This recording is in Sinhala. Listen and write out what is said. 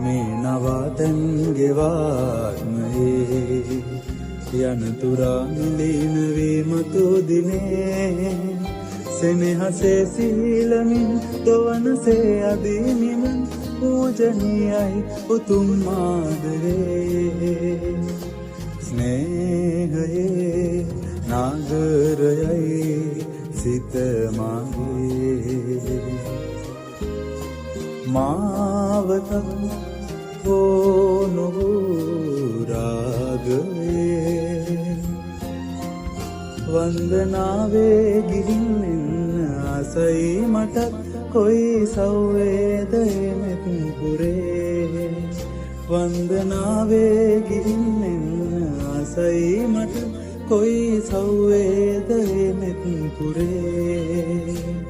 මේ නවාතැන් ගෙවාත්මයේ යනතුරා මිලීන වීමතු දිනේ සෙනෙහසේ සීලමින් තොවනසේ අදීනිම පූජනීයයි උතුම් ආදරේ ස්නේහයේ නාගරයයි සිත මාගේ මාවත ඕනෝ රාගයේ වන්දනාවේ ගිහින් එන්න ආසයි මට කොයි සෞවේදයේ මෙත් පුරේ වන්දනාවේ ගිහින් එන්න ආසයි මට කොයි සෞවේදයේ මෙත් පුරේ